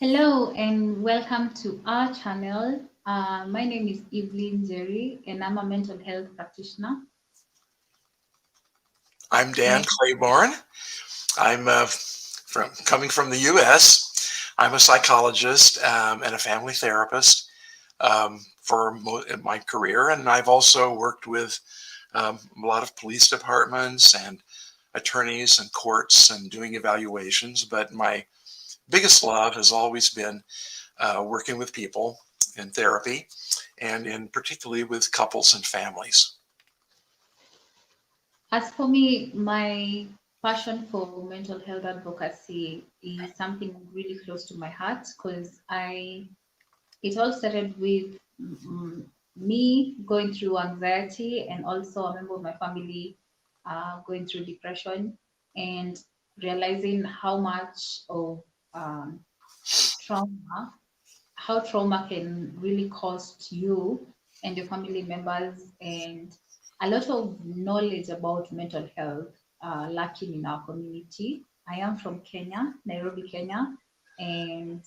Hello and welcome to our channel. My name is Evelyn Jerry and I'm a mental health practitioner. I'm Dan And Claiborne. I'm from coming from the U.S. I'm a psychologist and a family therapist for my career, and I've also worked with a lot of police departments and attorneys and courts and doing evaluations. But my biggest love has always been working with people in therapy, and in particularly with couples and families. as for me, my passion for mental health advocacy is something really close to my heart because I it all started with me going through anxiety and also a member of my family going through depression and realizing how much of um, trauma how trauma can really cost you and your family members, and a lot of knowledge about mental health lacking in our community. I am from Kenya, Nairobi, Kenya, and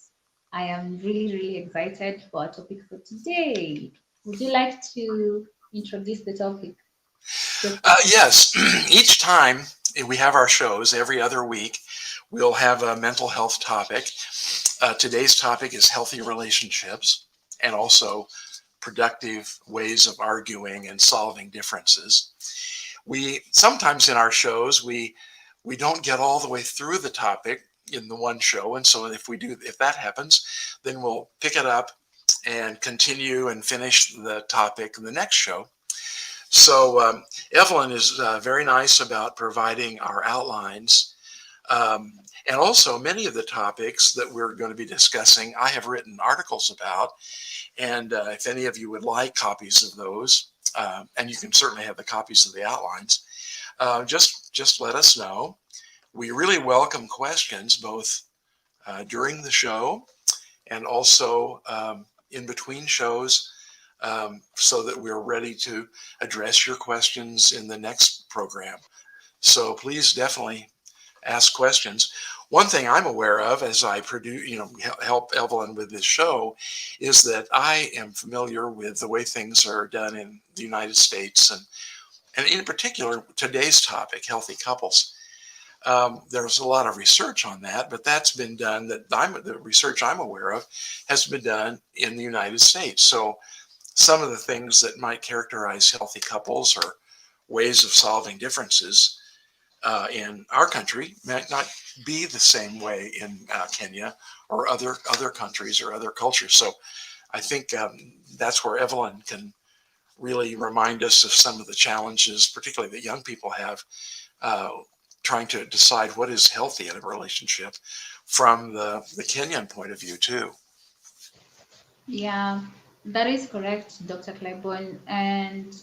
I am really, really excited for our topic for today. Would you like to introduce the topic, Dr. Yes, each time we have our shows every other week, we'll have a mental health topic. Today's topic is healthy relationships and also productive ways of arguing and solving differences. We sometimes in our shows we don't get all the way through the topic in the one show, and so if that happens, then we'll pick it up and continue and finish the topic in the next show. So Evelyn is very nice about providing our outlines. Um, and also, many of the topics that we're going to be discussing, I have written articles about. And if any of you would like copies of those, and you can certainly have the copies of the outlines, just let us know. We really welcome questions both during the show and also in between shows, so that we're ready to address your questions in the next program. So please definitely ask questions. One thing I'm aware of as I produce, help Evelyn with this show, is that I am familiar with the way things are done in the United States, and in particular today's topic, healthy couples. There's a lot of research on that, but that's been done. The research I'm aware of has been done in the United States. So some of the things that might characterize healthy couples or ways of solving differences in our country might not be the same way in Kenya or other countries or other cultures. So I think that's where Evelyn can really remind us of some of the challenges, particularly that young people have, uh, trying to decide what is healthy in a relationship from the Kenyan point of view too. Yeah, that is correct, Dr. Claiborne. And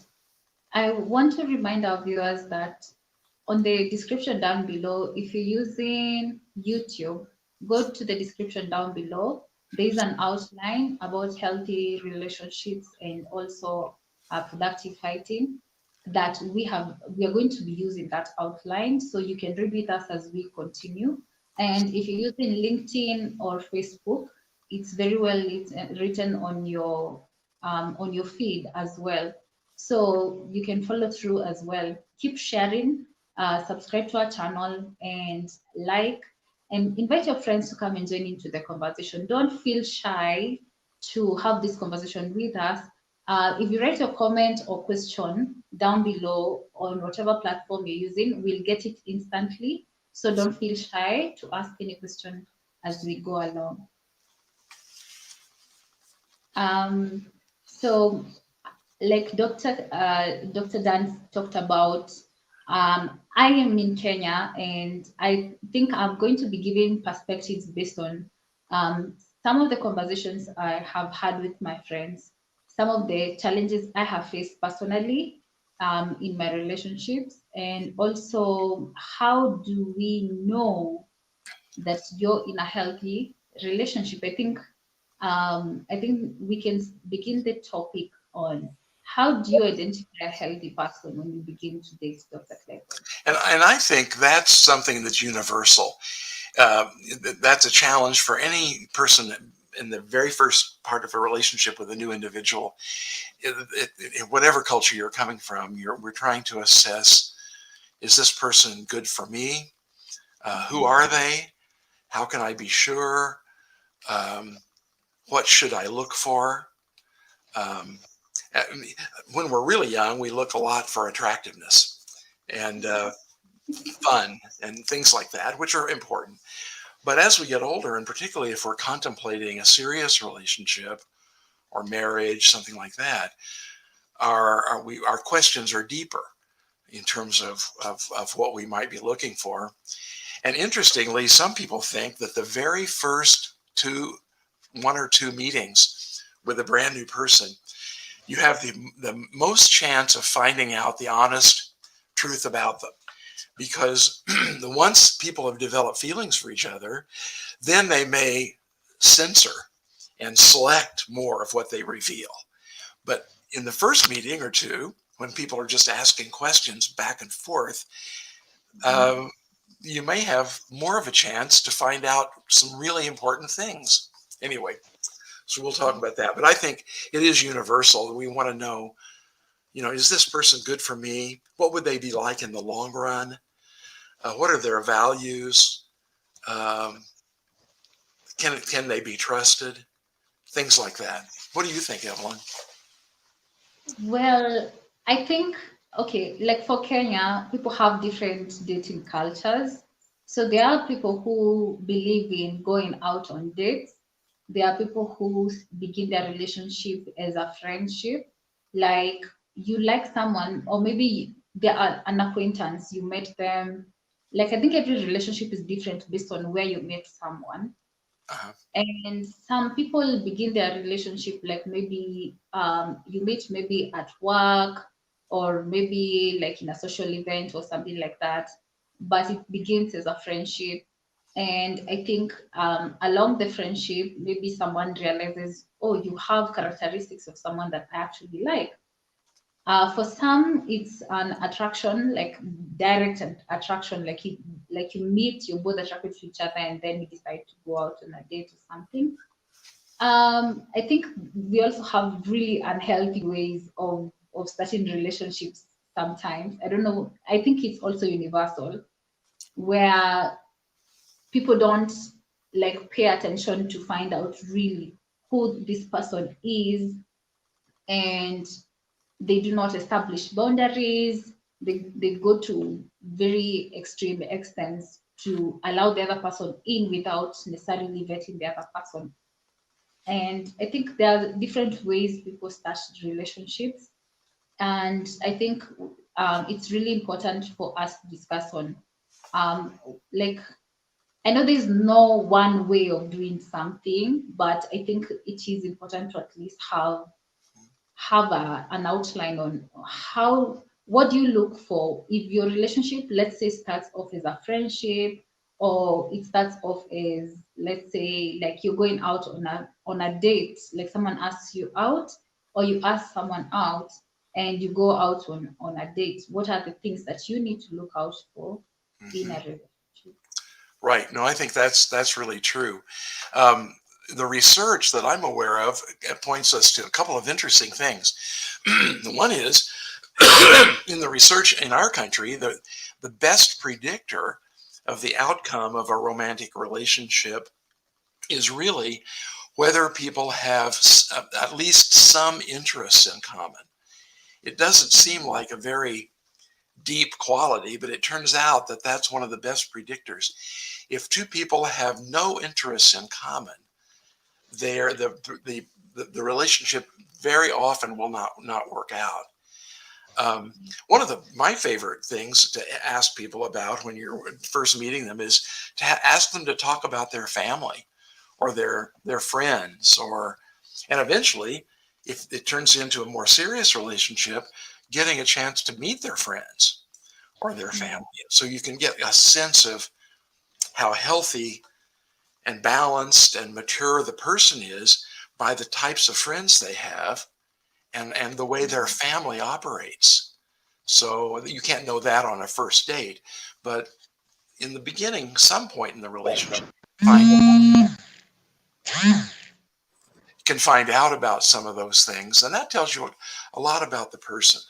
I want to remind our viewers that on the description down below, if you're using YouTube, go to the description down below. There is an outline about healthy relationships and also productive fighting that we are going to be using that outline so you can read with us as we continue. And if you're using LinkedIn or Facebook, it's very well written on your feed as well, so you can follow through as well. Keep sharing, subscribe to our channel, and like, and invite your friends to come and join into the conversation. Don't feel shy to have this conversation with us. If you write your comment or question down below on whatever platform you're using, we'll get it instantly. So don't feel shy to ask any question as we go along. Um, so like Dr. Dan talked about, I am in Kenya, and I think I'm going to be giving perspectives based on some of the conversations I have had with my friends, some of the challenges I have faced personally in my relationships, and also how do we know that you're in a healthy relationship. I think we can begin the topic on how do you identify a healthy person when you begin to date, Dr. Clayton? And I think that's something that's universal. uh, that's a challenge for any person in the very first part of a relationship with a new individual. Whatever culture you're coming from, we're trying to assess, is this person good for me? Who Mhm. are they? How can I be sure? Um, what should I look for? Um, when we're really young, we look a lot for attractiveness and fun and things like that, which are important. But as we get older, and particularly if we're contemplating a serious relationship or marriage, something like that, our questions are deeper in terms of what we might be looking for. And interestingly, some people think that the very first one or two meetings with a brand new person, you have the most chance of finding out the honest truth about them. Because once people have developed feelings for each other, then they may censor and select more of what they reveal. But in the first meeting or two, when people are just asking questions back and forth, Mhm. uh, you may have more of a chance to find out some really important things. Anyway, so we'll talk about that. But I think it is universal. We want to know, is this person good for me? What would they be like in the long run? What are their values? Um, can they be trusted? Things like that. What do you think, Evelyn? Well, I think, okay, like for Kenya, people have different dating cultures. So there are people who believe in going out on dates. There are people who begin their relationship as a friendship. Like you like someone, or maybe they are an acquaintance, you met them. Like I think every relationship is different based on where you met someone. Uh-huh. And some people begin their relationship like maybe you meet maybe at work or maybe like in a social event or something like that, but it begins as a friendship. And I think along the friendship, maybe someone realizes, oh, you have characteristics of someone that I actually like. For some, it's an attraction, like direct attraction, like you meet, you're both attracted to each other, and then you decide to go out on a date or something. I think we also have really unhealthy ways of starting relationships sometimes. I don't know. I think it's also universal where people don't like pay attention to find out really who this person is, and they do not establish boundaries. They go to very extreme extents to allow the other person in without necessarily vetting the other person. And I think there are different ways people start relationships. And I think it's really important for us to discuss on, um, like, I know there's no one way of doing something, but I think it is important to at least have an outline on how, what do you look for if your relationship, let's say, starts off as a friendship, or it starts off as, let's say, like you're going out on a date, like someone asks you out or you ask someone out and you go out on a date. What are the things that you need to look out for in a Hmm. relationship? Right. No, I think that's really true. Um, the research that I'm aware of points us to a couple of interesting things. The one is in the research in our country, the best predictor of the outcome of a romantic relationship is really whether people have at least some interests in common. It doesn't seem like a very deep quality, but it turns out that that's one of the best predictors. If two people have no interests in common, they're the relationship very often will not work out. Um, one of my favorite things to ask people about when you're first meeting them is to ask them to talk about their family or their friends, and eventually, if it turns into a more serious relationship, getting a chance to meet their friends or their Yeah. family, so you can get a sense of how healthy and balanced and mature the person is by the types of friends they have and the way their family operates. So you can't know that on a first date, but in the beginning, some point in the relationship, find can find out about some of those things, and that tells you a lot about the person.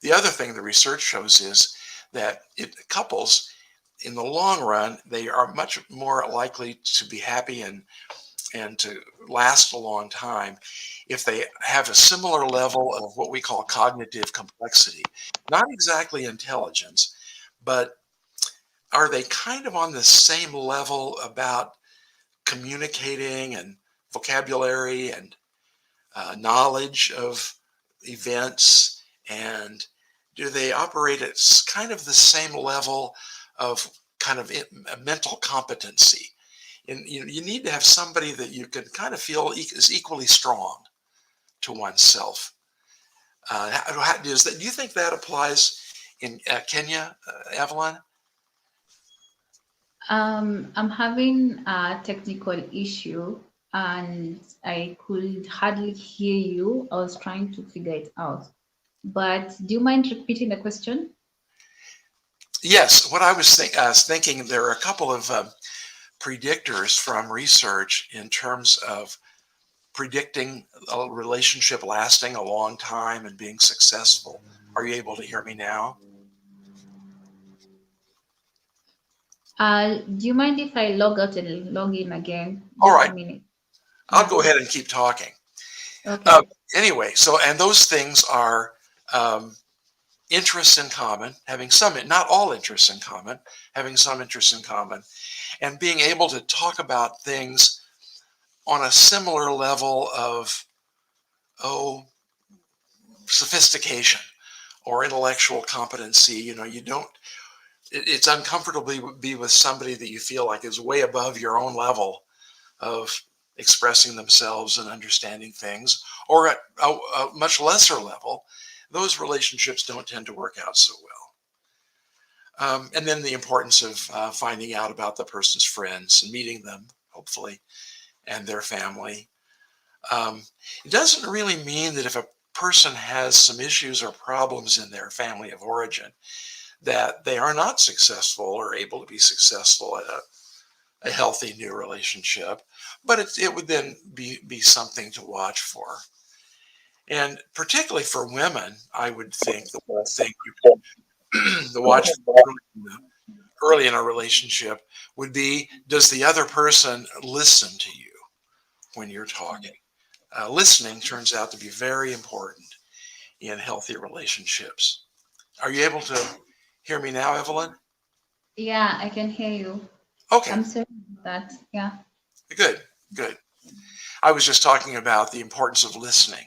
The other thing the research shows is that couples, in the long run, they are much more likely to be happy and to last a long time if they have a similar level of what we call cognitive complexity. Not exactly intelligence, but are they kind of on the same level about communicating and vocabulary and knowledge of events, and do they operate at kind of the same level of kind of mental competency? And you need to have somebody that you can kind of feel is equally strong to oneself. Do you think that applies in Kenya, Evelyn? I'm having a technical issue and I could hardly hear you. I was trying to figure it out. But do you mind repeating the question? Yes, what I was thinking, there are a couple of predictors from research in terms of predicting a relationship lasting a long time and being successful. Are you able to hear me now? Do you mind if I log out and log in again? All Just a right, minute. I'll Yeah. go ahead and keep talking. Uh, Okay. anyway, and those things are um, interests in common, having some, not all interests in common, having some interests in common, and being able to talk about things on a similar level of, oh, sophistication or intellectual competency. You don't, it's uncomfortable to be with somebody that you feel like is way above your own level of expressing themselves and understanding things, or at a much lesser level. Those relationships don't tend to work out so well. And then the importance of finding out about the person's friends and meeting them, hopefully, and their family. Um, it doesn't really mean that if a person has some issues or problems in their family of origin, that they are not successful or able to be successful at a healthy new relationship. But it would then be something to watch for. And particularly for women, I would think the one thing to watch early in a relationship would be, does the other person listen to you when you're talking? Listening turns out to be very important in healthy relationships. Are you able to hear me now, Evelyn? Yeah, I can hear you. Okay, I'm sorry about that. Yeah. good, good. I was just talking about the importance of listening,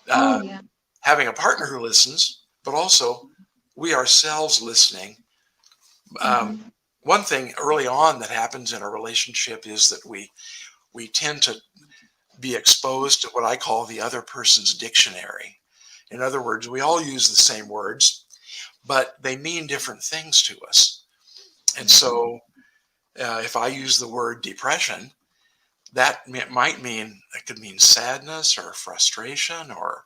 uh, Oh, yeah. having a partner who listens, but also we ourselves listening. Um, Mm-hmm. one thing early on that happens in a relationship is that we tend to be exposed to what I call the other person's dictionary. In other words, we all use the same words, but they mean different things to us. And Yeah. so, if I use the word depression, that might mean, it could mean sadness or frustration or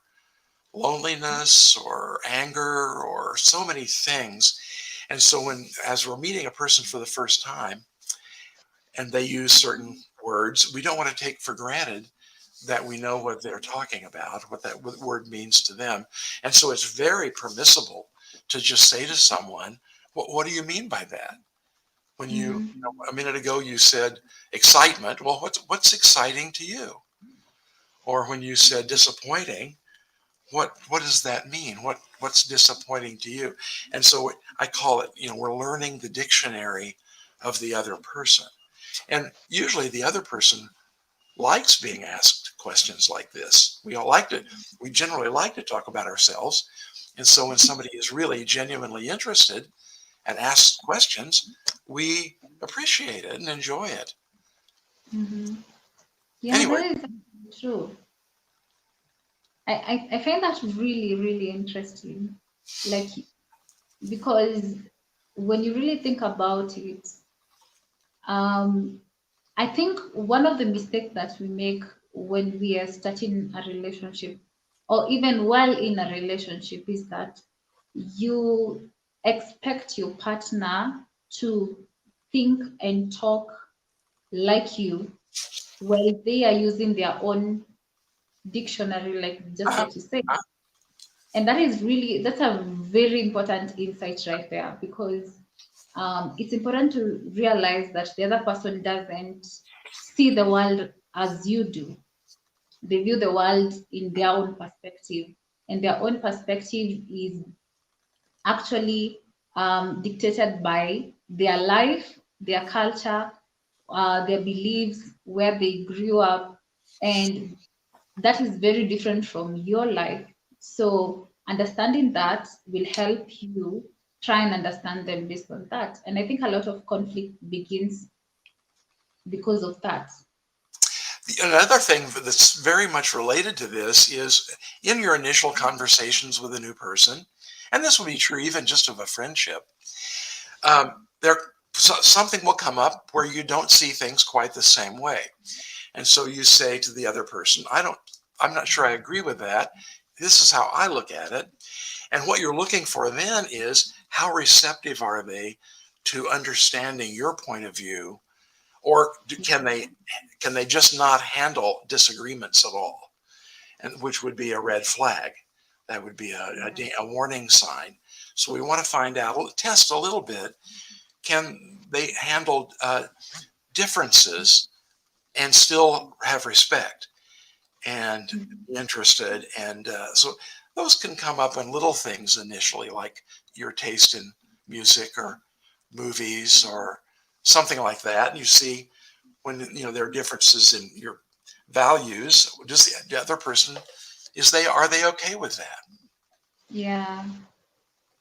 loneliness or anger or so many things. And so, as we're meeting a person for the first time and they use certain words, we don't want to take for granted that we know what they're talking about, what that word means to them. And so it's very permissible to just say to someone, what do you mean by that? When Mm-hmm. a minute ago you said excitement, well, what's exciting to you? Or when you said disappointing, what does that mean? What's disappointing to you? And so I call it, we're learning the dictionary of the other person. And usually the other person likes being asked questions like this. We generally like to talk about ourselves. And so when somebody is really genuinely interested and asks questions, we appreciate it and enjoy it. Mm-hmm. Yeah, Anyway, that is true. I find that really, really interesting. Like, because when you really think about it, um, I think one of the mistakes that we make when we are starting a relationship or even while in a relationship is that you expect your partner to think and talk like you while they are using their own dictionary, like just Uh-huh. like you said. Uh-huh. And that's a very important insight right there, because it's important to realize that the other person doesn't see the world as you do. They view the world in their own perspective, and their own perspective is actually dictated by their life, their culture, their beliefs, where they grew up, and that is very different from your life. So understanding that will help you try and understand them based on that. And I think a lot of conflict begins because of that. Another thing that's very much related to this is in your initial conversations with a new person, and this will be true even just of a friendship. There, something will come up where you don't see things quite the same way, and so you say to the other person, I'm not sure I agree with that. This is how I look at it." And what you're looking for then is how receptive are they to understanding your point of view, or can they just not handle disagreements at all? And which would be a red flag. That would be a warning sign. So we want to find out, test a little bit. Can they handle differences and still have respect and be interested? And so those can come up in little things initially, like your taste in music or movies or something like that. And you see when there are differences in your values. Does the other person are they okay with that? Yeah.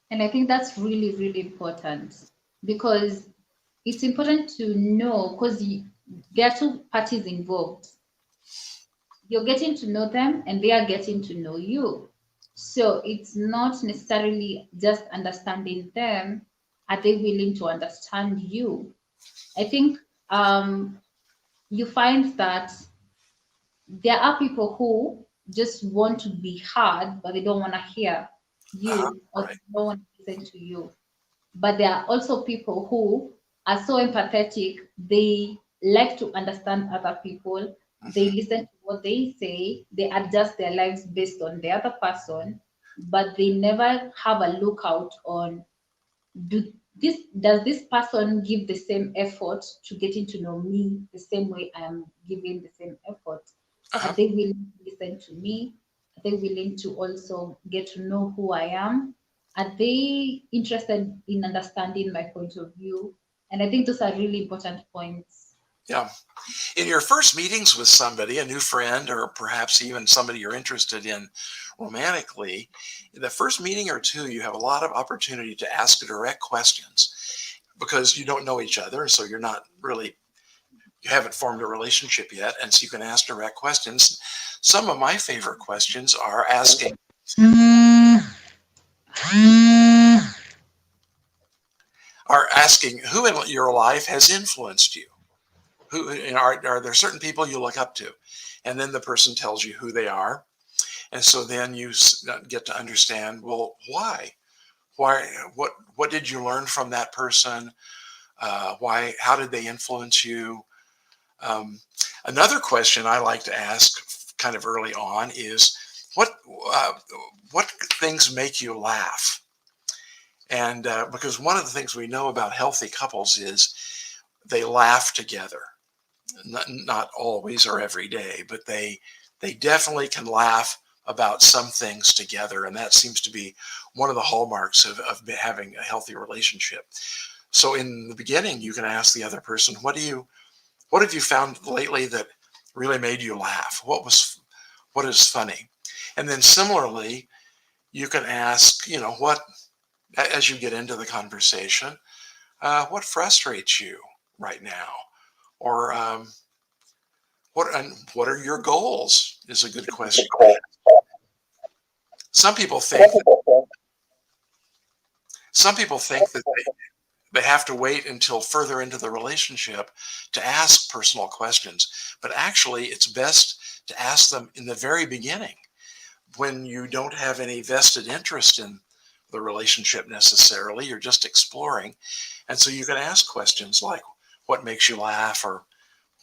And I think that's really, really important, because it's important to know, because there are two parties involved. You're getting to know them and they are getting to know you. So it's not necessarily just understanding them. Are they willing to understand you? I think you find that there are people who just want to be heard, but they don't want to hear Uh-huh, you, or right. they don't want to listen to you. But there are also people who are so empathetic, they like to understand other people, they Hmm. listen to what they say, they adjust their lives based on the other person, but they never have a lookout on, do does this person give the same effort to getting to know me the same way I am giving the same effort? Are Uh-huh. they willing to listen to me? Are they willing to also get to know who I am? Are they interested in understanding my point of view? And I think those are really important points. Yeah. In your first meetings with somebody, a new friend, or perhaps even somebody you're interested in romantically, the first meeting or two, you have a lot of opportunity to ask direct questions because you don't know each other. So you haven't formed a relationship yet. And so you can ask direct questions. Some of my favorite questions are asking who in your life has influenced you. Are there certain people you look up to? And then the person tells you who they are. And so then you get to understand, well, why? Why? What did you learn from that person? Why? How did they influence you? Um, Another question I like to ask kind of early on is, what uh, what things make you laugh? And because one of the things we know about healthy couples is they laugh together. Not always or every day, but they definitely can laugh about some things together, and that seems to be one of the hallmarks of having a healthy relationship. So in the beginning, you can ask the other person, what have you found lately that really made you laugh? What is funny? And then similarly, you can ask, what as you get into the conversation, what frustrates you right now, or what are your goals? Is a good question to ask. Some people think that some people think that they have to wait until further into the relationship to ask personal questions, but actually, it's best to ask them in the very beginning when you don't have any vested interest in the relationship necessarily. You're just exploring. And so you can ask questions like, what makes you laugh? Or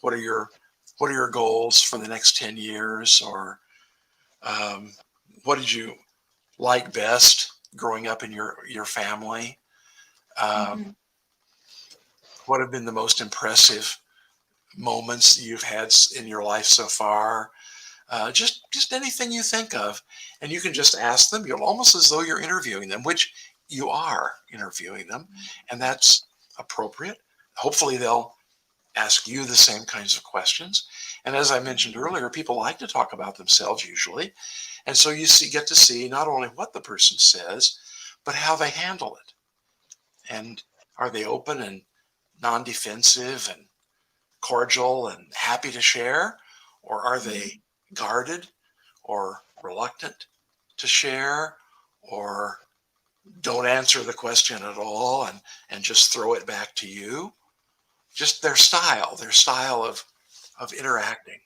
what are your goals for the next 10 years? Or um, what did you like best growing up in your family? Um, Mhm. what have been the most impressive moments you've had in your life so far? Just anything you think of, and you can just ask them. You're almost as though you're interviewing them, which you are interviewing them, and that's appropriate. Hopefully, they'll ask you the same kinds of questions. And as I mentioned earlier, people like to talk about themselves usually, and so get to see not only what the person says, but how they handle it, and are they open and non-defensive and cordial and happy to share, or are they guarded or reluctant to share, or don't answer the question at all and just throw it back to you? Just their style of interacting.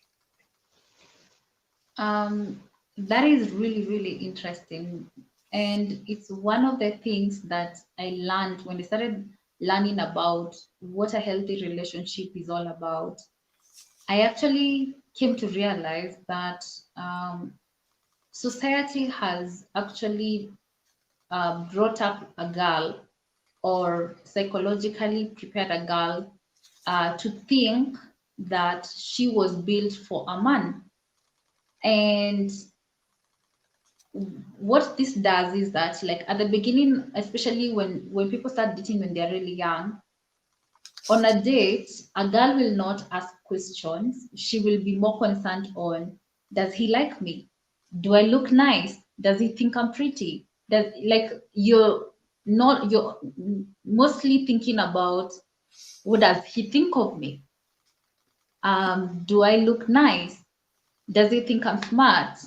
Um, that is really, really interesting. And it's one of the things that I learned when I started learning about what a healthy relationship is all about. I actually came to realize that society has actually brought up a girl or psychologically prepared a girl to think that she was built for a man. And what this does is that, like at the beginning, especially when people start dating when they're really young, on a date, a girl will not ask questions. She will be more concerned on, does he like me? Do I look nice? Does he think I'm pretty? Does, like, you're mostly thinking about, what does he think of me? Do I look nice? Does he think I'm smart?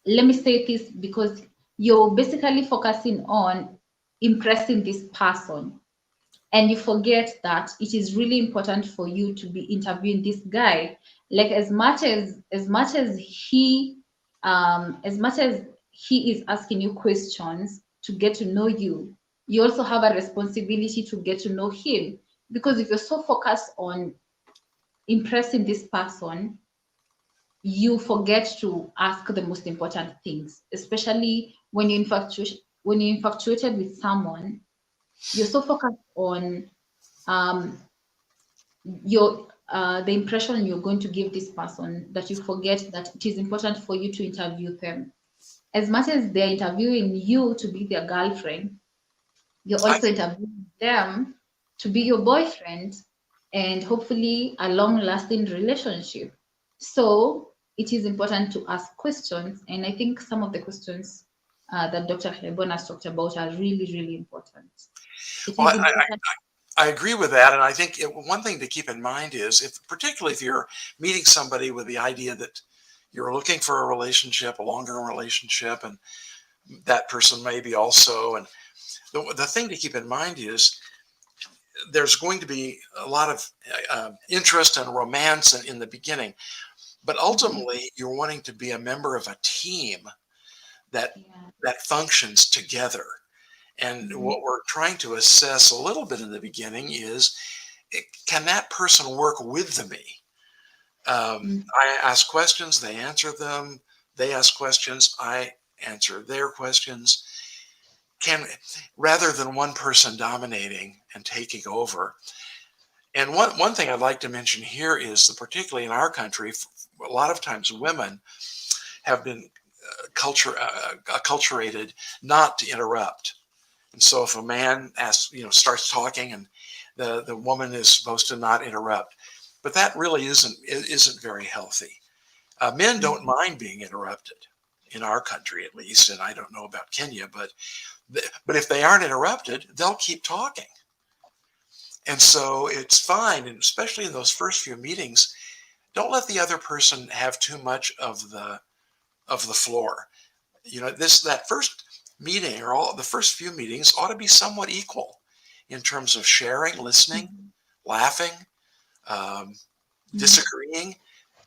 Let me say this, because you're basically focusing on impressing this person, and you forget that it is really important for you to be interviewing this guy. Like, as much as he is asking you questions to get to know you, you also have a responsibility to get to know him. Because if you're so focused on impressing this person, you forget to ask the most important things, especially when you're infatuated with someone. You're so focused on um, your the impression you're going to give this person, that you forget that it is important for you to interview them. As much as they're interviewing you to be their girlfriend, you're I also interviewing them to be your boyfriend, and hopefully a long-lasting relationship. So it is important to ask questions, and I think some of the questions that Dr. Klebon has talked about are really, really important. It well, is important. I agree with that, and I think one thing to keep in mind is, if particularly if you're meeting somebody with the idea that you're looking for a relationship, a longer relationship, and that person may be also, and the thing to keep in mind is there's going to be a lot of interest and romance in the beginning, but Mhm. ultimately you're wanting to be a member of a team that Yeah. functions together. And Mhm. what we're trying to assess a little bit in the beginning is, can that person work with me? Mhm. I ask questions, they answer them. They ask questions, I answer their questions. Can Rather than one person dominating and taking over. And one thing I'd like to mention here is that, particularly in our country, a lot of times women have been acculturated not to interrupt. And so if a man starts talking, and the woman is supposed to not interrupt, but that really isn't very healthy. Men don't Mhm. mind being interrupted in our country, at least, and I don't know about Kenya, but if they aren't interrupted, they'll keep talking. And so it's fine, and especially in those first few meetings, don't let the other person have too much of the floor. This that first meeting, or all the first few meetings, ought to be somewhat equal in terms of sharing, listening, Mhm. laughing, um, Mhm. disagreeing,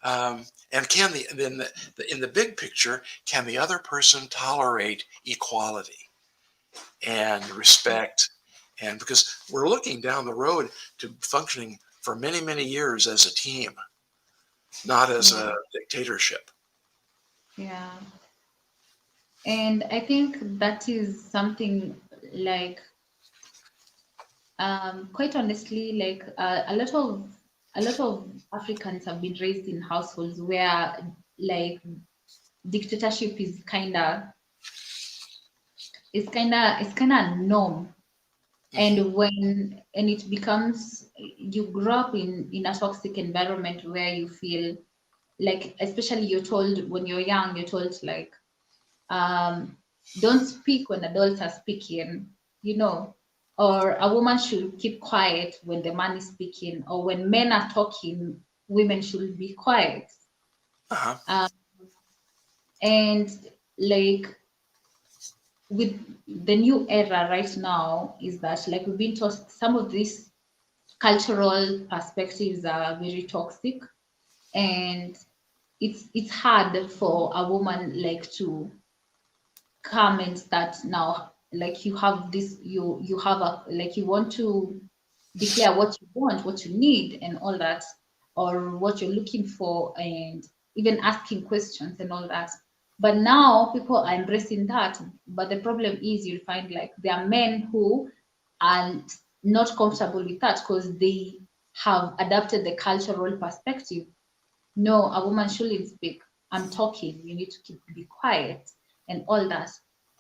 and can in the big picture, can the other person tolerate equality? and respect. And because we're looking down the road to functioning for many, many years as a team, not as Yeah, a dictatorship. yeah. And I think that is something like, quite honestly, like a lot of Africans have been raised in households where like dictatorship is kind of norm. Hmm. And it becomes, you grow up in a toxic environment where you feel like, especially you're told when you're young, you're told like, um, don't speak when adults are speaking, you know, or a woman should keep quiet when the man is speaking, or when men are talking, women should be quiet. Uh-huh. Um, and like with the new era right now, is that like we've been taught some of these cultural perspectives are very toxic, and it's hard for a woman like to comments that now like you have this, you have a, like you want to declare what you want, what you need and all that, or what you're looking for, and even asking questions and all that. But now people are embracing that. But the problem is, you'll find like there are men who are not comfortable with that because they have adapted the cultural perspective. No, a woman shouldn't speak. I'm talking. You need to keep be quiet and all that.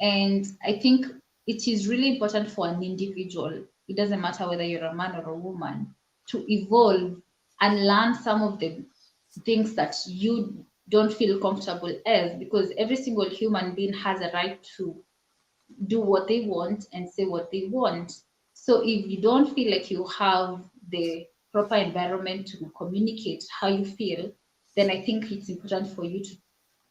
And I think it is really important for an individual. It doesn't matter whether you're a man or a woman, to evolve and learn some of the things that you don't feel comfortable as, because every single human being has a right to do what they want and say what they want. So if you don't feel like you have the proper environment to communicate how you feel, then I think it's important for you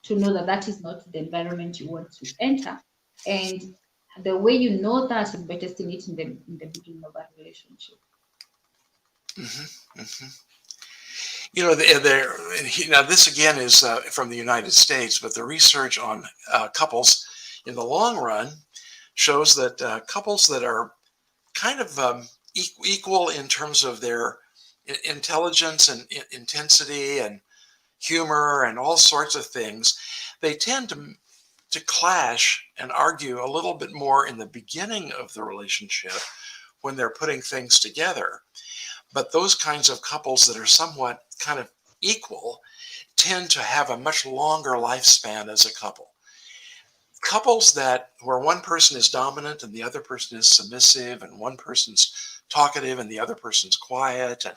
to know that that is not the environment you want to enter. And the way you know that is by testing it in the beginning of a relationship. Hmm. Hmm. You know, now this again is from the United States, but the research on couples in the long run shows that couples that are kind of equal in terms of their intelligence and intensity and humor and all sorts of things, they tend to clash and argue a little bit more in the beginning of the relationship when they're putting things together. But those kinds of couples that are somewhat kind of equal tend to have a much longer lifespan as a couple. Couples that where one person is dominant and the other person is submissive, and one person's talkative and the other person's quiet, and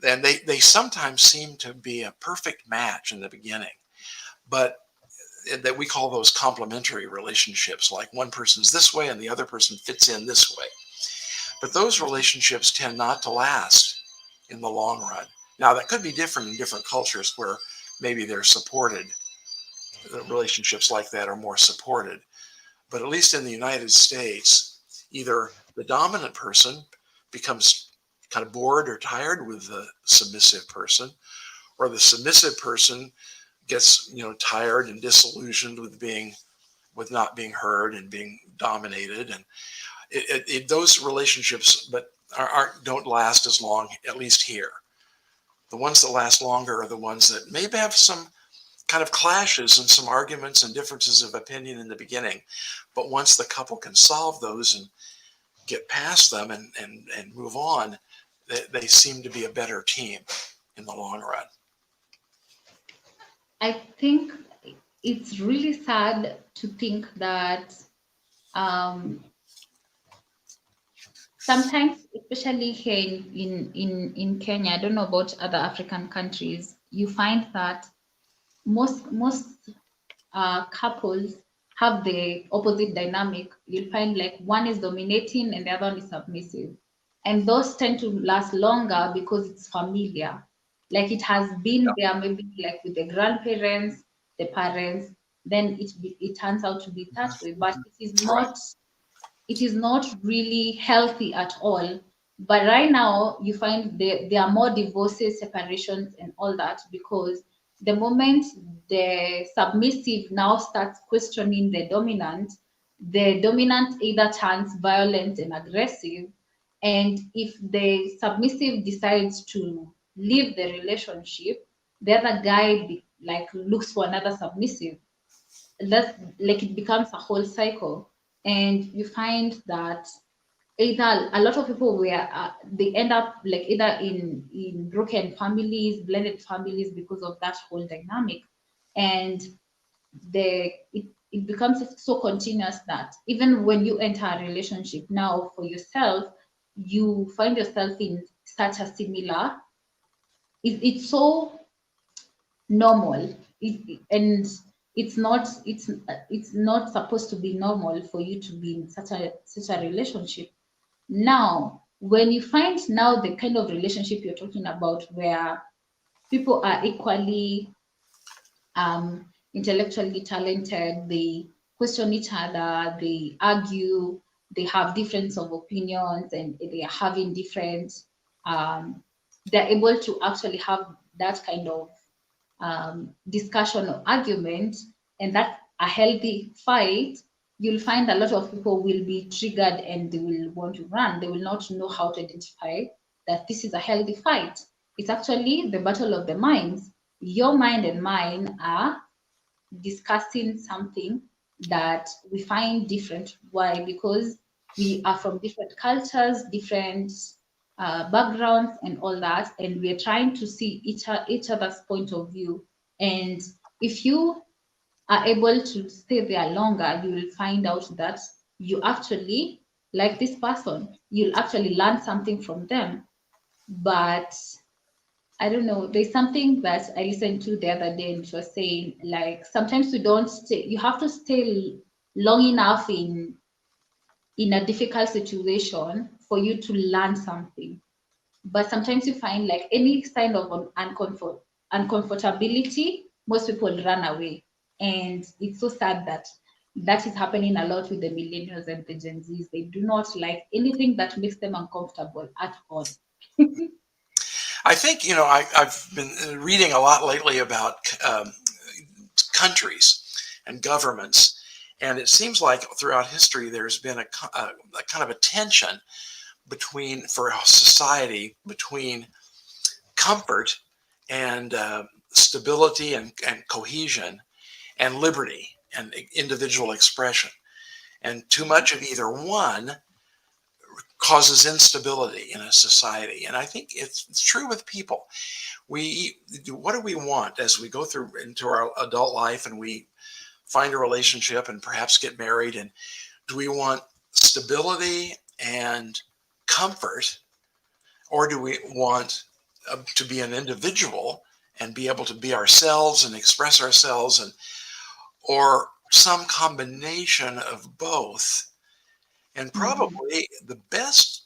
then they sometimes seem to be a perfect match in the beginning. But that we call those complementary relationships, like one person's this way and the other person fits in this way. But those relationships tend not to last in the long run. Now, that could be different in different cultures where maybe they're supported, the relationships like that are more supported. But at least in the United States, either the dominant person becomes kind of bored or tired with the submissive person, or the submissive person gets, tired and disillusioned with not being heard and being dominated. And those relationships but don't last as long, at least here. The ones that last longer are the ones that maybe have some kind of clashes and some arguments and differences of opinion in the beginning, but once the couple can solve those and get past them and move on, they seem to be a better team in the long run. I think it's really sad to think that, um, sometimes, especially here in Kenya, I don't know about other African countries, you find that most couples have the opposite dynamic. You'll find like one is dominating and the other one is submissive. And those tend to last longer because it's familiar. Like it has been there, maybe like with the grandparents, the parents, then it turns out to be that way. But Right. it is not really healthy at all. But right now, you find there are more divorces, separations, and all that, because the moment the submissive now starts questioning the dominant, the dominant either turns violent and aggressive, and if the submissive decides to leave the relationship, the other guy like looks for another submissive. That's like it becomes a whole cycle, and you find that either a lot of people were they end up like either in broken families, blended families, because of that whole dynamic. And it becomes so continuous that even when you enter a relationship now for yourself, you find yourself in such a similar, it's so normal. And it's not supposed to be normal for you to be in such a relationship. Now when you find now the kind of relationship you're talking about, where people are equally intellectually talented, they question each other, they argue, they have difference of opinions, and they are having different, um, they're able to actually have that kind of discussion or argument, and that's a healthy fight. You'll find a lot of people will be triggered and they will want to run. They will not know how to identify that this is a healthy fight. It's actually the battle of the minds. Your mind and mine are discussing something that we find different. Why? Because we are from different cultures, different backgrounds, and all that, and we're trying to see each other's point of view. And if you are able to stay there longer, you will find out that you actually like this person. You'll actually learn something from them. But I don't know. There's something that I listened to the other day, and it was saying like sometimes you don't stay. You have to stay long enough in a difficult situation for you to learn something. But sometimes you find like any sign of uncomfortability, most people run away, and it's so sad that that is happening a lot with the millennials and the Gen Zs. They do not like anything that makes them uncomfortable at all. I think, I've been reading a lot lately about countries and governments, and it seems like throughout history there's been a kind of a tension for a society between comfort and stability and cohesion and liberty and individual expression. And too much of either one causes instability in a society. And I think it's true with people. What do we want as we go through into our adult life and we find a relationship and perhaps get married? And do we want stability and comfort, or do we want to be an individual and be able to be ourselves and express ourselves, and or some combination of both? And Mhm. probably the best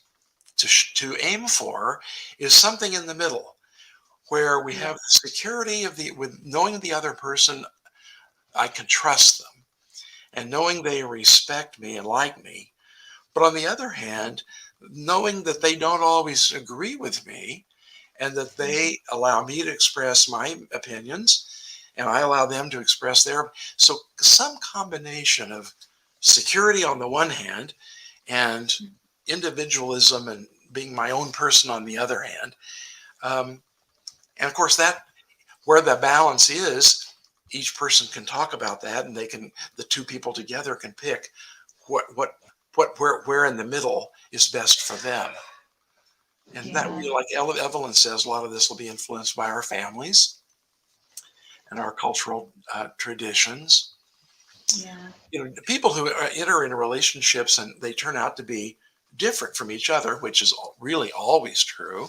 to aim for is something in the middle, where we Yeah. have the security of the with knowing the other person, I can trust them, and knowing they respect me and like me. But on the other hand, knowing that they don't always agree with me, and that Mhm. they allow me to express my opinions and I allow them to express their. So some combination of security on the one hand and individualism and being my own person on the other hand. Um, and of course, that where the balance is, each person can talk about that, and the two people together can pick what what where in the middle is best for them. And that Yeah. we, like Evelyn says, a lot of this will be influenced by our families and our cultural traditions. Yeah. People who enter into relationships and they turn out to be different from each other, which is really always true.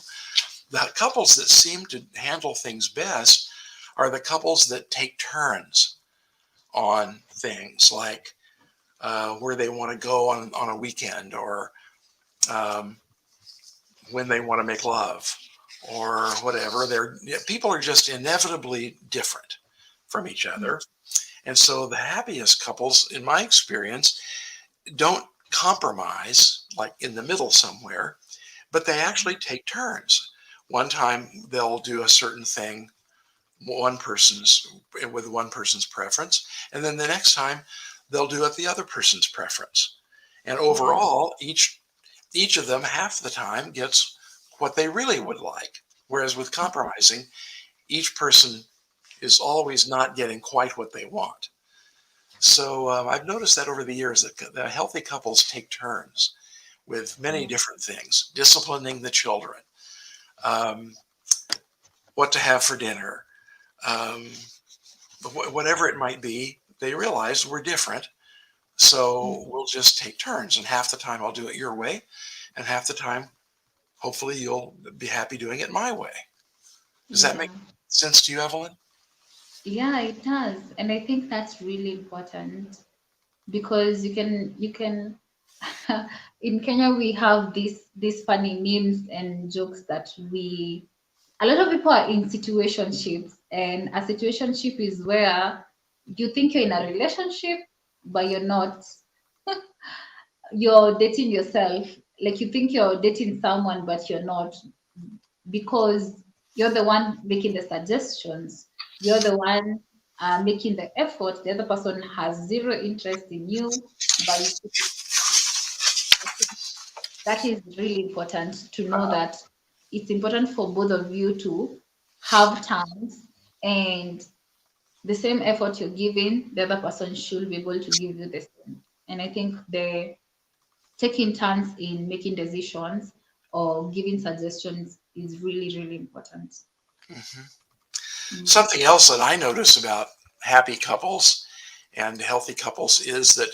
The couples that seem to handle things best are the couples that take turns on things, like where they want to go on a weekend, or um, when they want to make love, or whatever. People are just inevitably different from each Yeah. other. And so the happiest couples, in my experience, don't compromise like in the middle somewhere, but they actually take turns. One time they'll do a certain thing, one person's with one person's preference, and then the next time they'll do it the other person's preference. And Yeah. overall, each of them half the time gets what they really would like. Whereas with compromising, each person is always not getting quite what they want. So I've noticed that over the years that the healthy couples take turns with many Yeah. different things, disciplining the children, um, what to have for dinner, um, whatever it might be. They realize we're different, so we'll just take turns. And half the time I'll do it your way, and half the time, hopefully, you'll be happy doing it my way. Does that make Yeah. sense to you, Evelyn? Yeah, it does. And I think that's really important because you can in Kenya we have these funny memes and jokes that we a lot of people are in situationships, and a situationship is where you think you're in a relationship but you're not. You're dating yourself, like you think you're dating someone but you're not, because you're the one making the suggestions, you're the one making the effort, the other person has zero interest in you, but you keep it. I think that is really important to know that it's important for both of you to have terms, and the same effort you're giving, the other person should be able to give you the same. And I think the taking turns in making decisions or giving suggestions is really, really important. Hmm. Mm. Something else that I notice about happy couples and healthy couples is that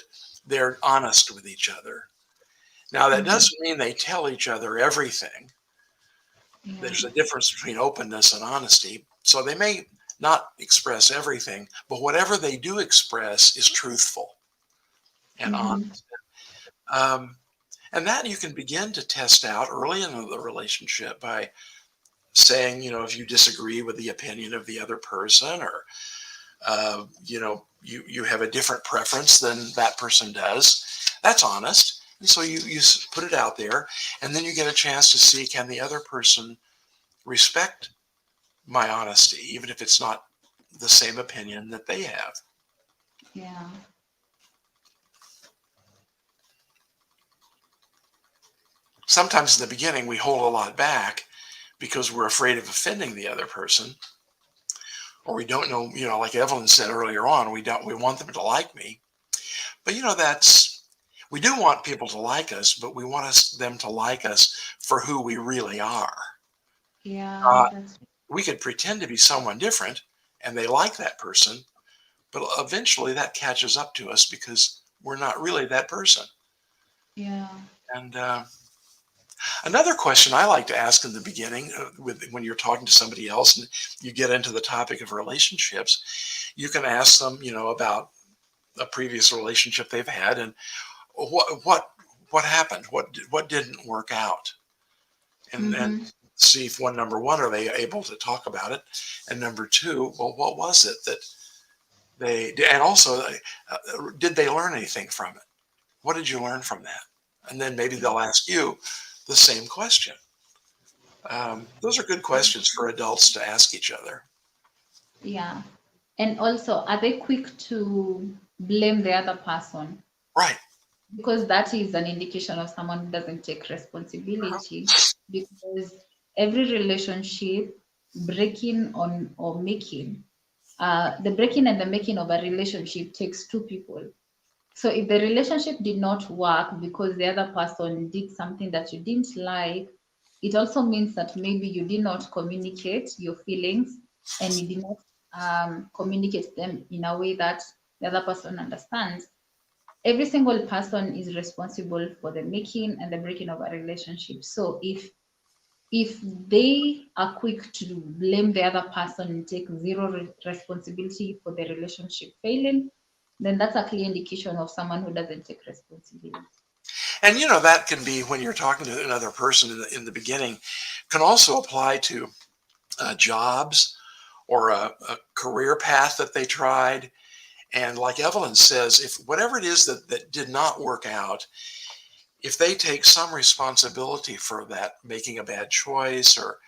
they're honest with each other. Now, that Mhm. doesn't mean they tell each other everything. Yeah. There's a difference between openness and honesty. So they may not express everything, but whatever they do express is truthful and Mm-hmm. honest. Um, and that you can begin to test out early in the relationship by saying, if you disagree with the opinion of the other person, or you have a different preference than that person does, that's honest. And so you put it out there, and then you get a chance to see, can the other person respect my honesty, even if it's not the same opinion that they have. Yeah. Sometimes in the beginning, we hold a lot back because we're afraid of offending the other person, or we don't know, like Evelyn said earlier on, we want them to like me. But we do want people to like us, but we want them to like us for who we really are. Yeah, Uh, that's we could pretend to be someone different and they like that person, but eventually that catches up to us because we're not really that person. yeah. And another question I like to ask in the beginning, when you're talking to somebody else and you get into the topic of relationships, you can ask them, about a previous relationship they've had, and what happened, what didn't work out, and Mm-hmm. see if number one, are they able to talk about it, and number two, well, what was it that they did, and also, did they learn anything from it? What did you learn from that? And then maybe they'll ask you the same question. Those are good questions for adults to ask each other. Yeah. And also, are they quick to blame the other person? Right. Because that is an indication of someone who doesn't take Uh-huh. responsibility. Because every relationship, breaking on or making, the breaking and the making of a relationship takes two people. So if the relationship did not work because the other person did something that you didn't like, it also means that maybe you did not communicate your feelings, and you did not communicate them in a way that the other person understands. Every single person is responsible for the making and the breaking of a relationship. So if they are quick to blame the other person and take zero responsibility for the relationship failing, then that's a clear indication of someone who doesn't take responsibility. And that can be, when you're talking to another person in the beginning, can also apply to jobs or a career path that they tried. And like Evelyn says, if whatever it is that did not work out, if they take some responsibility for that, making a bad choice, or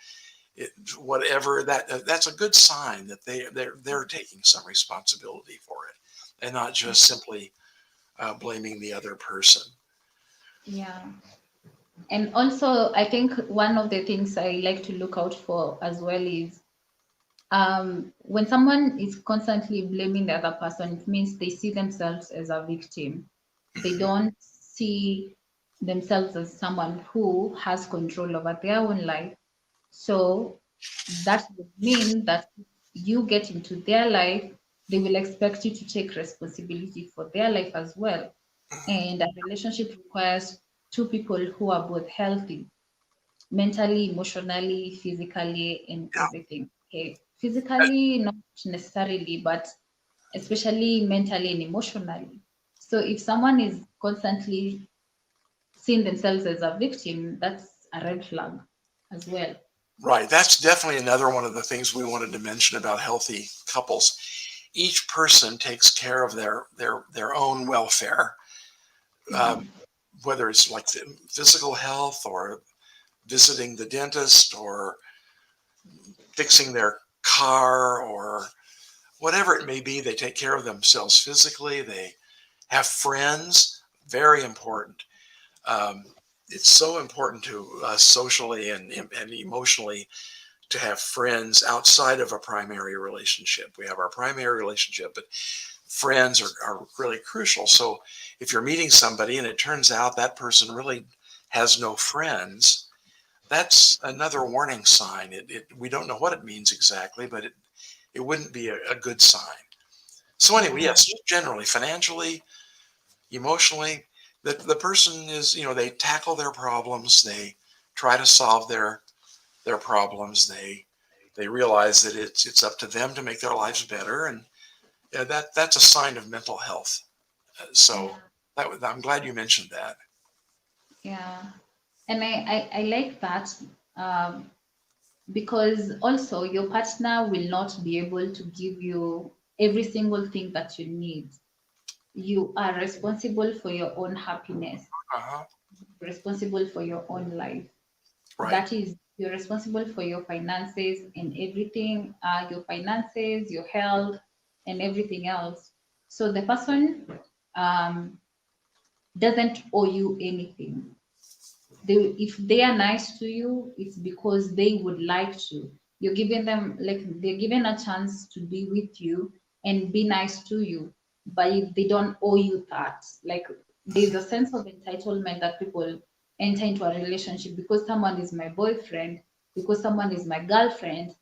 whatever, that's a good sign that they're taking some responsibility for it, and not just simply blaming the other person. Yeah. And also, I think one of the things I like to look out for as well is when someone is constantly blaming the other person, it means they see themselves as a victim. They Mhm. don't see themselves as someone who has control over their own life. So that would mean that if you get into their life, they will expect you to take responsibility for their life as well. And a relationship requires two people who are both healthy mentally, emotionally, physically, and Yeah. everything. Okay. Physically, not necessarily, but especially mentally and emotionally. So if someone is constantly seeing themselves as a victim, that's a red flag as well. Right. That's definitely another one of the things we wanted to mention about healthy couples. Each person takes care of their own welfare, um, Mhm. whether it's like the physical health or visiting the dentist or fixing their car or whatever it may be. They take care of themselves physically. They have friends. Very important. Um, it's so important to us socially and emotionally to have friends outside of a primary relationship. We have our primary relationship, but friends are really crucial. So if you're meeting somebody and it turns out that person really has no friends, that's another warning sign. We don't know what it means exactly, but it wouldn't be a good sign. So anyway, Yeah, yes, generally, financially, emotionally, the person is, they tackle their problems, they try to solve their problems, they realize that it's up to them to make their lives better, and yeah, that's a sign of mental health. So yeah, I'm glad you mentioned that. yeah. And I like that because also your partner will not be able to give you every single thing that you need. You are responsible for your own happiness, Uh-huh. responsible for your own life. Right. That is, you're responsible for your finances and everything, your finances, your health, and everything else. So the person um, doesn't owe you anything. If they are nice to you, it's because they would like to. You're giving them, like, they're given a chance to be with you and be nice to you, but they don't owe you that. Like, there's a sense of entitlement that people enter into a relationship because someone is my boyfriend, because someone is my girlfriend.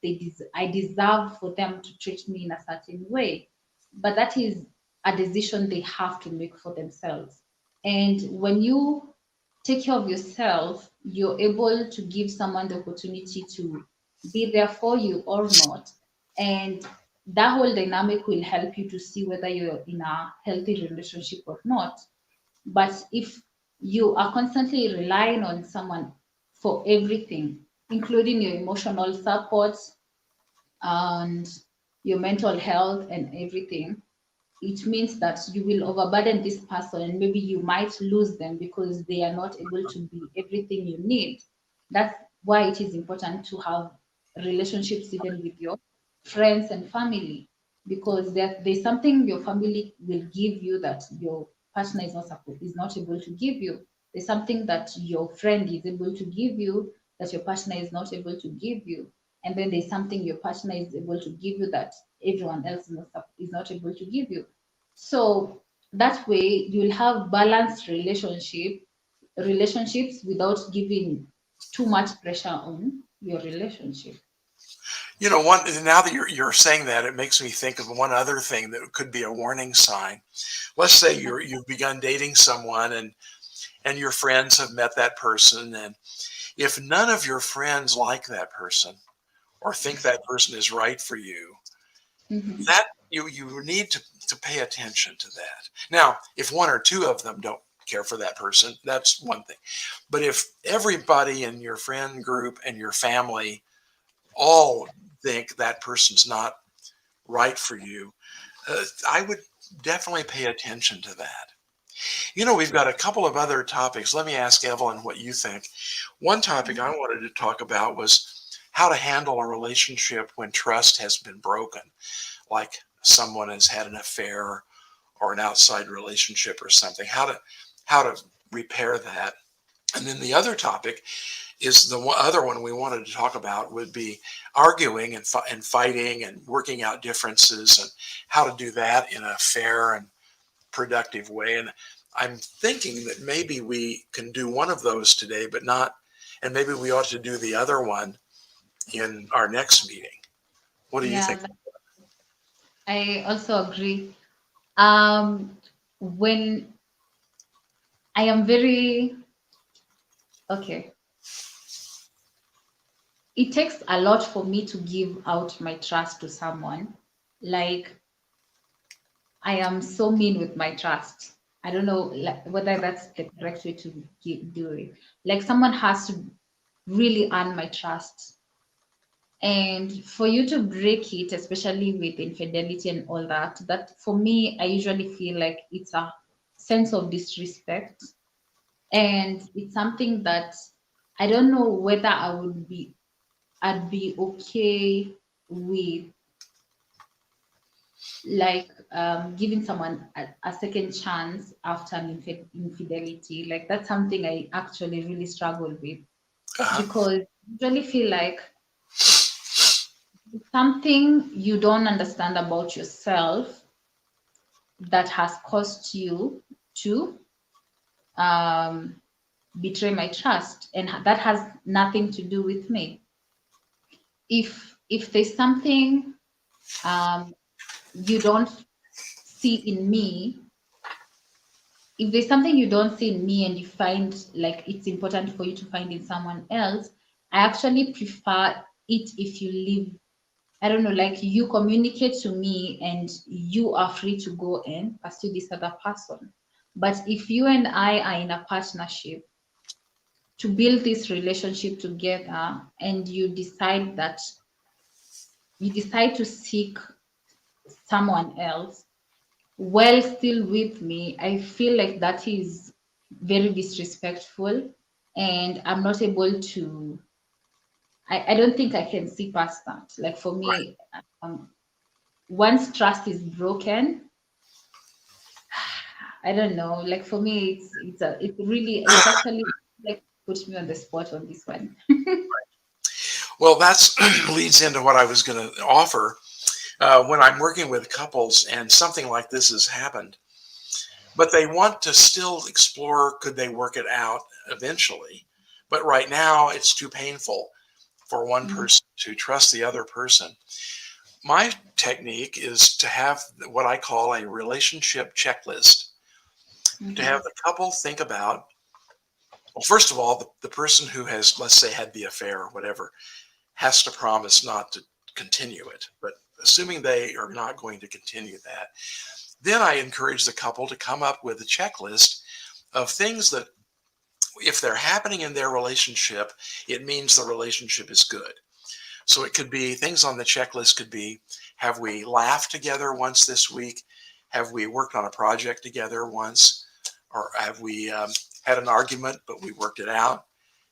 I deserve for them to treat me in a certain way, but that is a decision they have to make for themselves. And when you take care of yourself, you're able to give someone the opportunity to be there for you or not. And that whole dynamic will help you to see whether you're in a healthy relationship or not. But if you are constantly relying on someone for everything, including your emotional support and your mental health and everything, it means that you will overburden this person and maybe you might lose them because they are not able to be everything you need. That's why it is important to have relationships even with your friends and family, because there's something your family will give you that your partner is not able to give you. There's something that your friend is able to give you that your partner is not able to give you. And then there's something your partner is able to give you that everyone else is not able to give you. So that way you'll have balanced relationships without giving too much pressure on your relationship. One now that you're saying that, it makes me think of one other thing that could be a warning sign. Let's say you've begun dating someone and your friends have met that person, and if none of your friends like that person or think that person is right for you, Mhm. that you need to pay attention to that. Now, if one or two of them don't care for that person, that's one thing. But if everybody in your friend group and your family all think that person's not right for you, I would definitely pay attention to that. We've got a couple of other topics. Let me ask Evelyn what you think. One topic I wanted to talk about was how to handle a relationship when trust has been broken, like someone has had an affair or an outside relationship or something, how to repair that. And then the other topic is the other one we wanted to talk about would be arguing and fighting and working out differences and how to do that in a fair and productive way. And I'm thinking that maybe we can do one of those today, but not, and maybe we ought to do the other one in our next meeting. What do you Yeah, think? I also agree. Um, when I am very okay, it takes a lot for me to give out my trust to someone. Like, I am so mean with my trust. I don't know like, whether that's the correct way to do it. Like, someone has to really earn my trust. And for you to break it, especially with infidelity and all that, that for me, I usually feel like it's a sense of disrespect. And it's something that I don't know whether I'd be okay with, like, giving someone a second chance after an infidelity. Like, that's something I actually really struggle with, Uh-huh. because I usually feel like something you don't understand about yourself that has caused you to um, betray my trust, and that has nothing to do with me. If there's something um, you don't see in me, if there's something you don't see in me and you find like it's important for you to find in someone else, I actually prefer it if you leave. I don't know, like, you communicate to me and you are free to go and pursue this other person. But if you and I are in a partnership to build this relationship together, and you decide to seek someone else while still with me, I feel like that is very disrespectful, and I'm not able to. I don't think I can see past that. Like, for Right. me, um, once trust is broken, I don't know. Like, for me, it's actually like put me on the spot on this one. Well, that's leads into what I was going to offer when I'm working with couples and something like this has happened, but they want to still explore could they work it out eventually. But right now, it's too painful for one Mhm, person to trust the other person. My technique is to have what I call a relationship checklist, to have mhm, the couple think about, well, first of all, the person who has, let's say, had the affair or whatever, has to promise not to continue it. But assuming they are not going to continue that, then I encourage the couple to come up with a checklist of things that, if they're happening in their relationship, it means the relationship is good. So it could be things on the checklist could be, have we laughed together once this week? Have we worked on a project together once? Or have we had an argument, but we worked it out?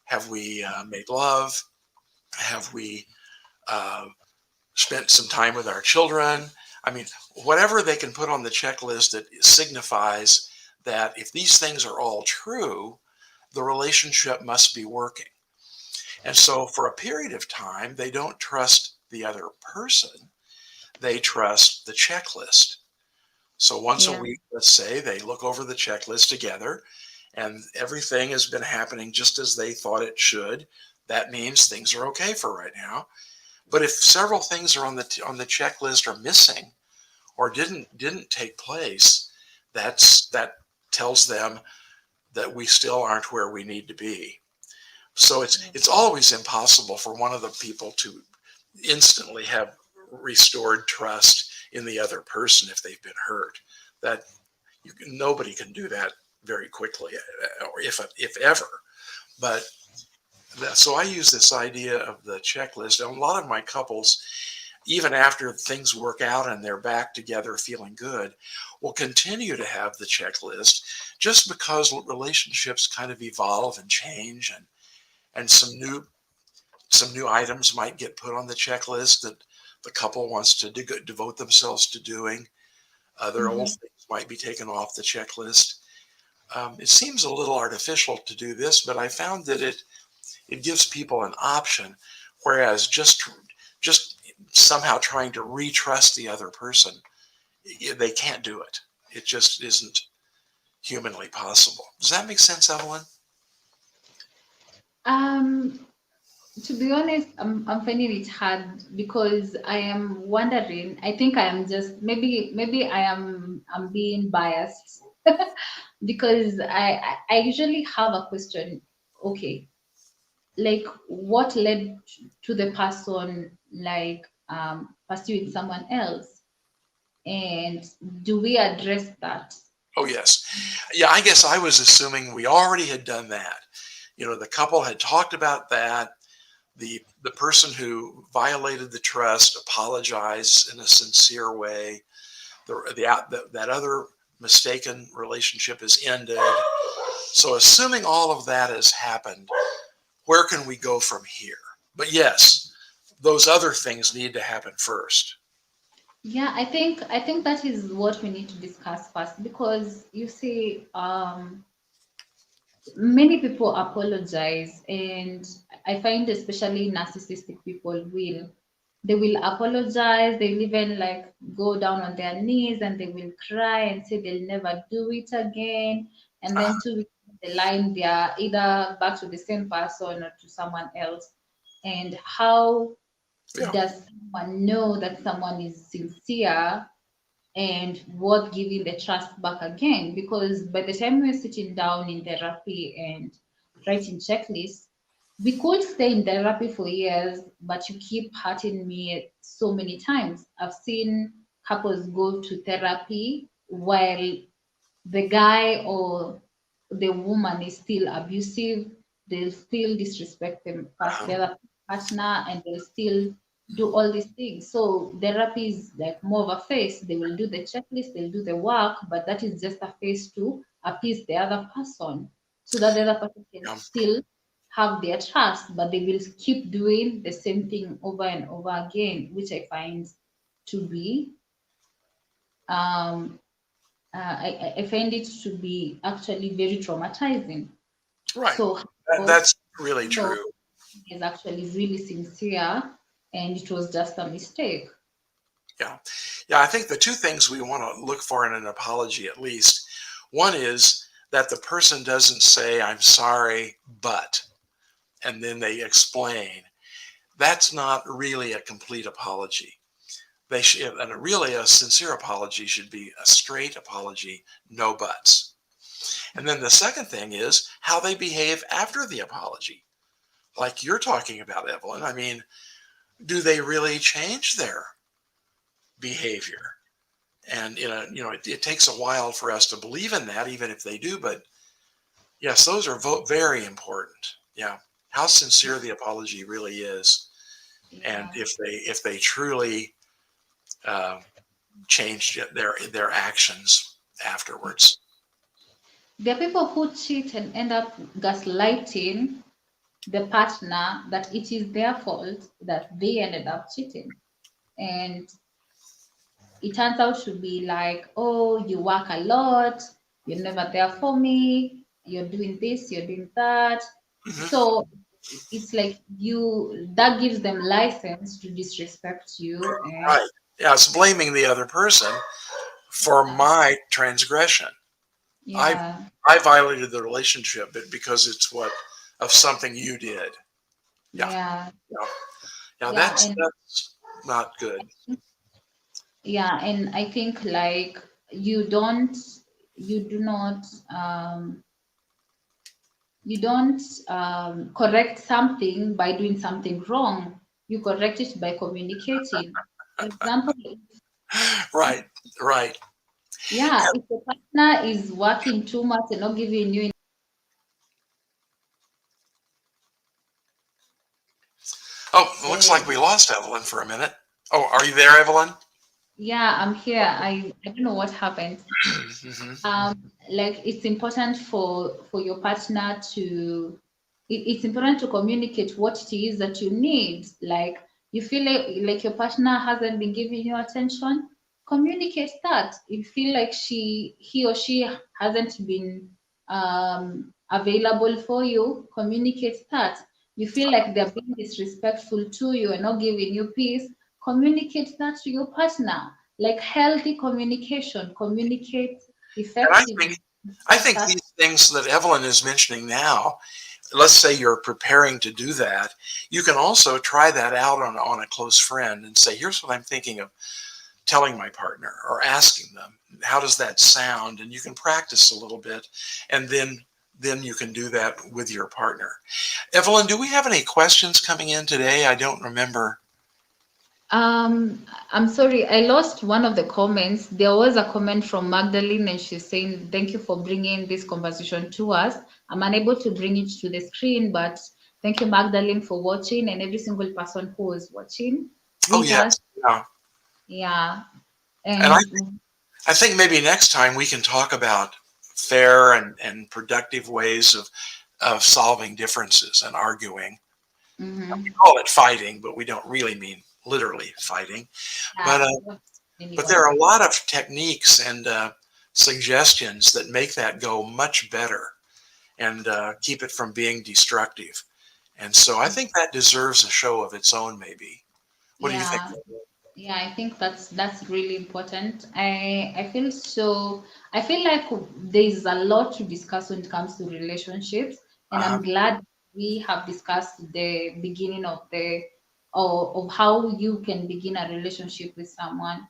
Have we made love? Have we uh, spent some time with our children? I mean, whatever they can put on the checklist that signifies that if these things are all true, the relationship must be working. And so for a period of time, they don't trust the other person, they trust the checklist. So once a yeah, week, let's say, they look over the checklist together and everything has been happening just as they thought it should. That means things are okay for right now. But if several things are on the checklist are missing or didn't take place, that tells them that we still aren't where we need to be. So it's always impossible for one of the people to instantly have restored trust in the other person if they've been hurt. That nobody can do that very quickly, or if ever. But so I use this idea of the checklist, and a lot of my couples, even after things work out and they're back together feeling good, will continue to have the checklist just because relationships kind of evolve and change, and some new items might get put on the checklist that the couple wants to devote themselves to doing. Other old mhm, things might be taken off the checklist. It seems a little artificial to do this, but I found that it gives people an option, whereas just somehow trying to retrust the other person, they can't do it. It just isn't humanly possible. Does that make sense, Evelyn? Um, to be honest, I'm finding it hard because I am wondering. I think I am just maybe I'm being biased because I usually have a question. Okay, like what led to the person like pursuing someone else, and do we address that? Oh, yes. Yeah, I guess I was assuming we already had done that. You know, the couple had talked about that. The person who violated the trust apologized in a sincere way. That other mistaken relationship is ended. So, assuming all of that has happened, where can we go from here? But yes, those other things need to happen first. Yeah, I think that is what we need to discuss first because you see, many people apologize, and I find especially narcissistic people will apologize, they'll even like go down on their knees and they will cry and say they'll never do it again, and Uh, then 2 weeks down the line they are either back to the same person or to someone else. And how yeah, does someone know that someone is sincere and worth giving the trust back again? Because by the time we're sitting down in therapy and writing checklists, we could stay in therapy for years, but you keep hurting me so many times. I've seen couples go to therapy while the guy or the woman is still abusive, they'll still disrespect the uh, other partner, and they'll still do all these things. So therapy is like more of a phase. They will do the checklist, they'll do the work, but that is just a phase to appease the other person so that the other person can yeah, still have their trust, but they will keep doing the same thing over and over again, which I find to be um, I find it to be actually very traumatizing. right. So how That's really no true. is actually really sincere and it was just a mistake. Yeah. Yeah. I think the two things we want to look for in an apology, at least, one is that the person doesn't say, I'm sorry, but, and then they explain. That's not really a complete apology. They should, and really a sincere apology should be a straight apology, no buts. And then the second thing is how they behave after the apology. Like you're talking about, Evelyn. I mean, do they really change their behavior? And it takes a while for us to believe in that, even if they do. But yes, those are very important. Yeah, how sincere the apology really is, and Yeah. if they truly uh, changed their actions afterwards. There are people who cheat and end up gaslighting the partner that it is their fault that they ended up cheating. And it turns out to be like, oh, you work a lot, you're never there for me, you're doing this, you're doing that. Hmm. So it's like you that gives them license to disrespect you. And Right. Yeah, it's blaming the other person for uh, my transgression. I yeah, I violated the relationship because it's what of something you did. Yeah, yeah, yeah, yeah. yeah, That's not good. yeah, and I think like you don't, you do not, you don't correct something by doing something wrong. You correct it by communicating. For example, Right, right. yeah, if the partner is working too much and not giving you, Oh, it looks like uh, we lost Evelyn for a minute. Oh, are you there, Evelyn? yeah, I'm here. I don't know what happened. Hmm. Like it's important for your partner to it's important to communicate what it is that you need. Like you feel like your partner hasn't been giving you attention, communicate that. If you feel like he or she hasn't been available for you, communicate that. You feel like they're being disrespectful to you and not giving you peace, communicate that to your partner. Like healthy communication, communicate And effectively. I think That these things that Evelyn is mentioning now, let's say you're preparing to do that, you can also try that out on a close friend and say, here's what I'm thinking of telling my partner or asking them, how does that sound? And you can practice a little bit, and then you can do that with your partner. Evelyn, do we have any questions coming in today? I don't remember. I'm sorry, I lost one of the comments. There was a comment from Magdalene, and she's saying, "Thank you for bringing this conversation to us." I'm unable to bring it to the screen, but thank you, Magdalene, for watching, and every single person who is watching Oh, with us. yes. Yeah. Yeah, And and I think maybe next time we can talk about fair and productive ways of solving differences and arguing. We mhm, call it fighting, but we don't really mean literally fighting. But yeah, what but there anyone. are a lot of techniques and suggestions that make that go much better and keep it from being destructive. And so I think that deserves a show of its own, maybe. What do you think? Yeah. Yeah, I think that's really important. I feel so. I feel like there's a lot to discuss when it comes to relationships, and Uh, I'm glad we have discussed the beginning of the of how you can begin a relationship with someone,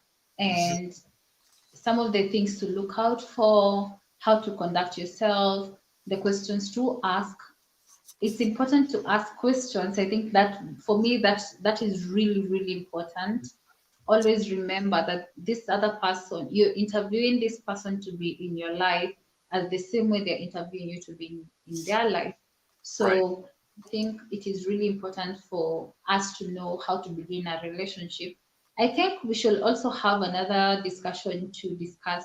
mhm. and some of the things to look out for, how to conduct yourself, the questions to ask. It's important to ask questions. I think that for me that is really really important. Always remember that this other person, you're interviewing this person to be in your life as the same way they're interviewing you to be in their life. Right. So I think it is really important for us to know how to begin a relationship. I think we should also have another discussion to discuss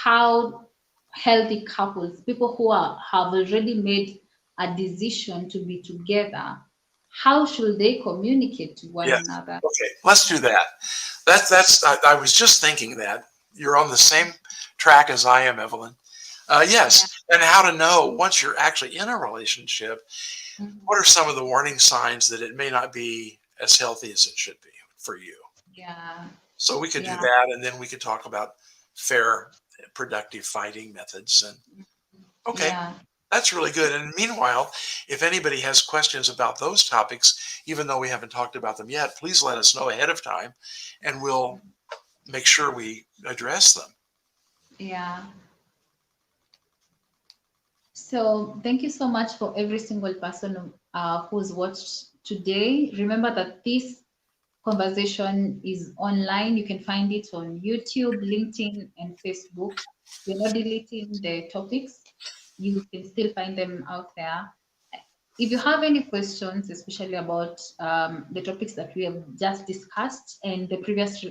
how healthy couples, people who have already made a decision to be together, how should they communicate to one Yes. another? Okay. Let's do that. I was just thinking that you're on the same track as I am, Evelyn. Yeah. Yes. And how to know once you're actually in a relationship, Mhm. what are some of the warning signs that it may not be as healthy as it should be for you? Yeah. So we could do Yeah. that, and then we could talk about fair, productive fighting methods. And okay, Yeah. that's really good. And meanwhile, if anybody has questions about those topics, even though we haven't talked about them yet, please let us know ahead of time, and we'll make sure we address them. Yeah. So thank you so much for every single person who's watched today. Remember that this conversation is online. You can find it on YouTube, LinkedIn, and Facebook. We're not deleting the topics. You can still find them out there. If you have any questions, especially about the topics that we have just discussed and the previous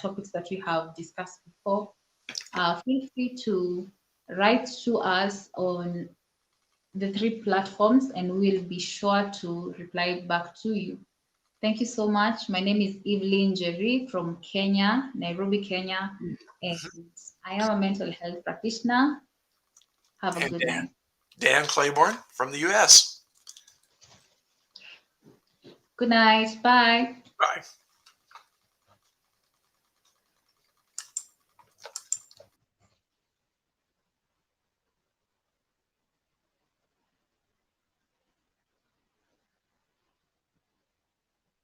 topics that we have discussed before, feel free to write to us on the three platforms and we'll be sure to reply back to you. Thank you so much. My name is Evelyn Jerry from Kenya, Nairobi, Kenya, and I am a mental health practitioner. Have a And good night. Dan Claiborne from the US. Good night. Bye. Bye.